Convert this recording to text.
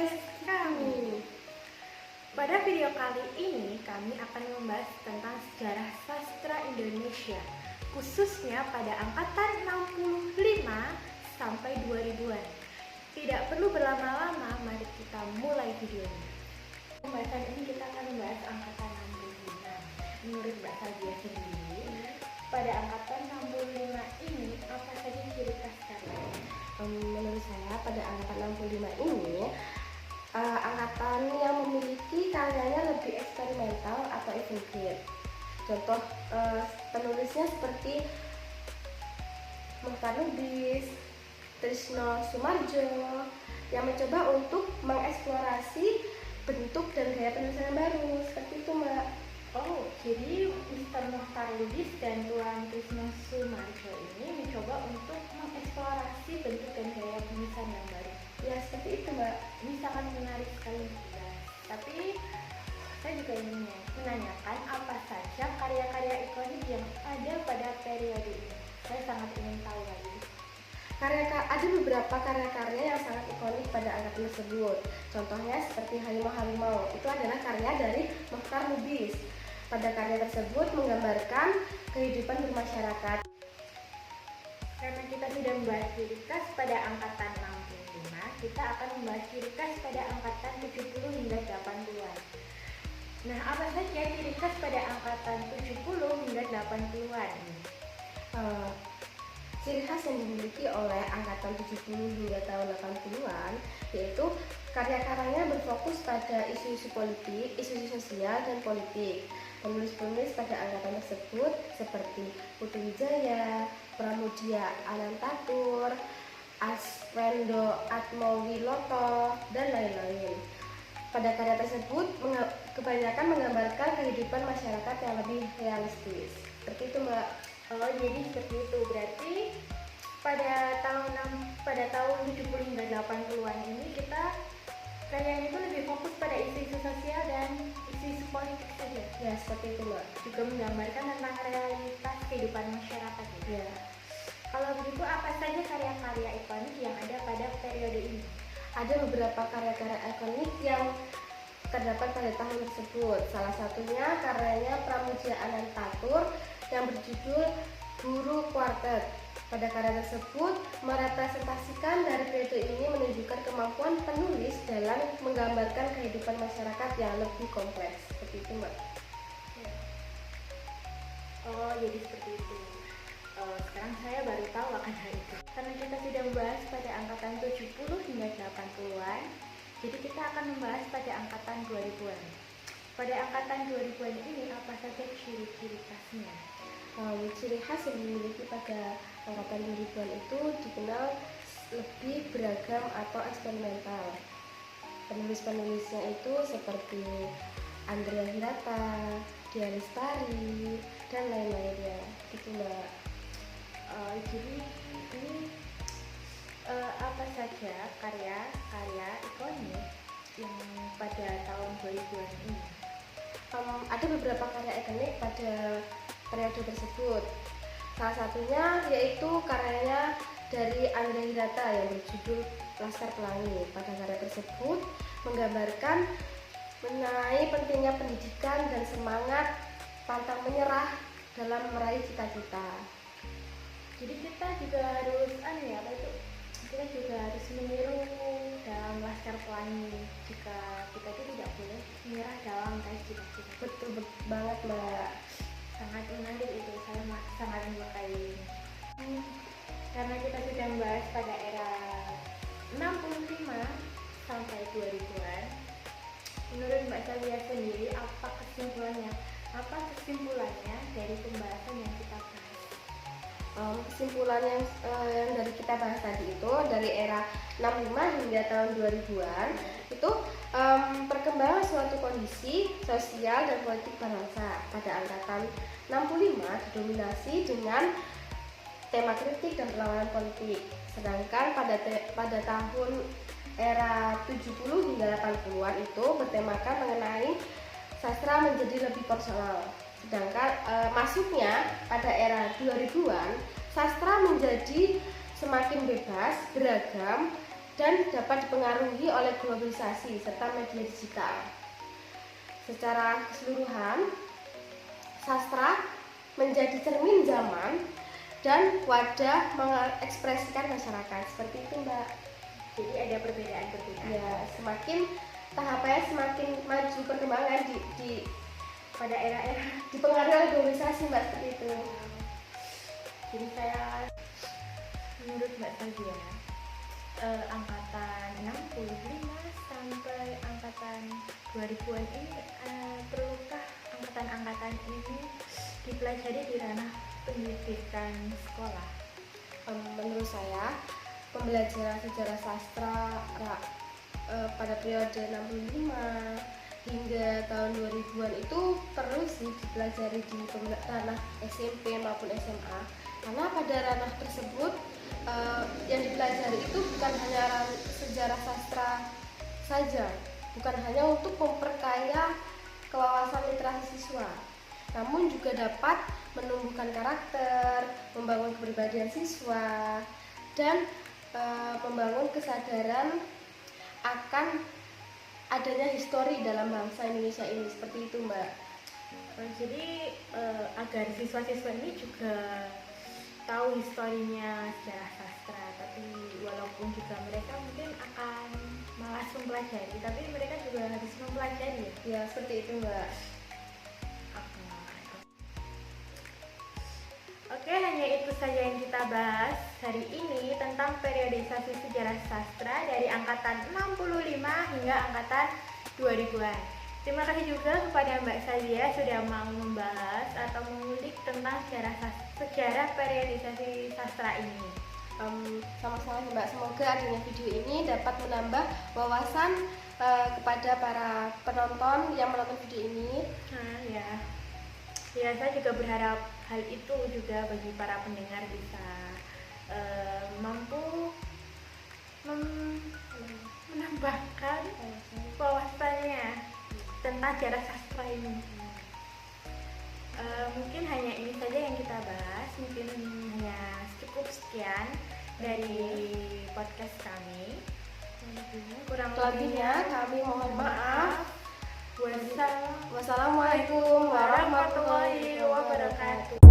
podcast kami. Pada video kali ini kami akan membahas tentang sejarah sastra Indonesia, khususnya pada angkatan 65 sampai 2000-an. Tidak perlu berlama-lama, mari kita mulai videonya. Pembahasan ini kita akan membahas angkatan 65. Menurut Mbak Salvia sendiri, pada angkatan 65 ini apa saja ciri khas kalian? Menurut saya pada angkatan 65 ini angkatan yang memiliki karyanya lebih eksperimental atau avant-garde. Contoh penulisnya seperti Mokhtar Lubis, Trisno Soemardjo yang mencoba untuk mengeksplorasi bentuk dan gaya penulisan yang baru, seperti itu Mbak. Oh, jadi Mr. Mokhtar Lubis dan Tuan Trisno Soemardjo ini mencoba untuk mengeksplorasi bentuk dan gaya penulisan yang baru. Ya, seperti itu Mbak. Ini sangat menarik sekali untuk dibahas. Tapi saya juga ingin menanyakan apa saja karya-karya ikonik yang ada pada periode ini. Saya sangat ingin tahu lagi. Ada beberapa karya-karya yang sangat ikonik pada angkatan tersebut. Contohnya seperti Harimau-Harimau, itu adalah karya dari Mokhtar Lubis. Pada karya tersebut menggambarkan kehidupan bermasyarakat. Karena kita sudah membahas ciri khas pada angkatan 65, kita akan membahas ciri khas pada angkatan 70 hingga 80-an. Nah, apa saja ciri khas pada angkatan 70 hingga 80-an? Ciri khas yang dimiliki oleh angkatan 70 hingga tahun 80-an yaitu karya-karyanya berfokus pada isu-isu politik, isu-isu sosial dan politik. Penulis-penulis pada angkatan tersebut seperti Putu Wijaya, Pramudia Anantatur, Arswendo Atmowiloto, dan lain-lain. Pada karya tersebut kebanyakan menggambarkan kehidupan masyarakat yang lebih realistis. Seperti itu Mbak. Oh, jadi seperti itu. Berarti pada tahun 70 hingga 80-an ini kita karyanya itu lebih fokus pada isu-isu sosial dan isu-isu politik saja. Ya, seperti itu Mbak. Juga menggambarkan tentang realitas kehidupan masyarakat Ya. Kalau begitu, apa saja karya-karya ikonik yang ada pada periode ini? Ada beberapa karya-karya ikonik yang terdapat pada tahun tersebut. Salah satunya karyanya Pramudia Anantatur yang berjudul Guru Quartet. Pada karya tersebut merepresentasikan dari periode ini menunjukkan kemampuan penulis dalam menggambarkan kehidupan masyarakat yang lebih kompleks. Seperti itu Mbak. Ya. Oh, jadi seperti itu. Sekarang saya baru tahu akan hal itu. Karena kita sudah membahas pada angkatan 70 hingga 80-an, jadi kita akan membahas pada angkatan 2000-an. Pada angkatan 2000-an ini apa saja ciri-ciri khasnya? Ciri khas yang dimiliki pada angkatan 2000-an itu dikenal lebih beragam atau eksperimental. Penulis-penulisnya itu seperti Andrea Hirata, Dia Lestari, dan lain-lainnya. Gitu Mbak. Jadi ini apa saja karya-karya ikonik yang pada tahun 2000-an ini? Ada beberapa karya ikonik pada periode tersebut. Salah satunya yaitu karyanya dari Andrea Hirata yang berjudul Laskar Pelangi. Pada karya tersebut menggambarkan mengenai pentingnya pendidikan dan semangat pantang menyerah dalam meraih cita-cita. Jadi kita juga harus kita juga harus meniru dalam Laskar Pelangi jika kita itu tidak boleh menyerah dalam meraih cita-cita. Betul banget Mbak. Sangat menarik itu, saya sangat menyukai. Karena kita sudah membahas pada era 65 sampai 2000-an, menurut Mbak Salvia sendiri apa kesimpulannya? Apa kesimpulannya dari pembahasan yang kita bahas? Kesimpulan yang dari kita bahas tadi itu dari era 65 hingga tahun 2000-an itu perkembangan suatu kondisi sosial dan politik bangsa pada angkatan 65 didominasi dengan tema kritik dan perlawanan politik, sedangkan pada tahun era 70 hingga 80-an itu bertemakan mengenai sastra menjadi lebih personal. Sedangkan masuknya pada era 2000-an, sastra menjadi semakin bebas, beragam, dan dapat dipengaruhi oleh globalisasi serta media digital. Secara keseluruhan, sastra menjadi cermin zaman dan wadah mengekspresikan masyarakat. Seperti itu, Mbak. Jadi ada perbedaan-perbedaan. Ya, semakin tahapannya semakin maju perkembangan Pada era-era. dipengaruhi oleh globalisasi, Mbak, seperti itu. Jadi saya menurut Mbak Sazia, angkatan 65 sampai angkatan 2000-an ini perlukah angkatan-angkatan ini dipelajari di ranah pendidikan sekolah? Menurut saya, pembelajaran sejarah sastra pada periode 65 hingga tahun 2000-an itu perlu sih dipelajari di ranah SMP maupun SMA, karena pada ranah tersebut yang dipelajari itu bukan hanya sejarah sastra saja, bukan hanya untuk memperkaya kewawasan literasi siswa, namun juga dapat menumbuhkan karakter, membangun kepribadian siswa, dan membangun kesadaran akan adanya histori dalam bangsa Indonesia ini. Seperti itu, Mbak. Jadi agar siswa-siswa ini juga tahu historinya sejarah sastra, tapi walaupun juga mereka mungkin akan malas mempelajari, tapi mereka juga harus mempelajari ya. Ya, seperti itu, Mbak. Oke, hanya itu saja yang kita bahas hari ini tentang periodisasi sejarah sastra dari angkatan 65 hingga angkatan 2000-an. Terima kasih juga kepada Mbak Sazia sudah mau membahas atau mengulik tentang sejarah periodisasi sastra ini. Sama-sama, Mbak. Semoga adanya video ini dapat menambah wawasan kepada para penonton yang menonton video ini. Ya, saya juga berharap hal itu juga bagi para pendengar bisa mampu menambahkan wawasannya tentang sejarah sastra ini. Mungkin hanya ini saja yang kita bahas, mungkin hanya cukup sekian dari podcast kami. Kurang Lebihnya kami mohon maaf. Wassalamualaikum Wassalamualaikum warahmatullahi warahmatullahi wabarakatuh. wabarakatuh.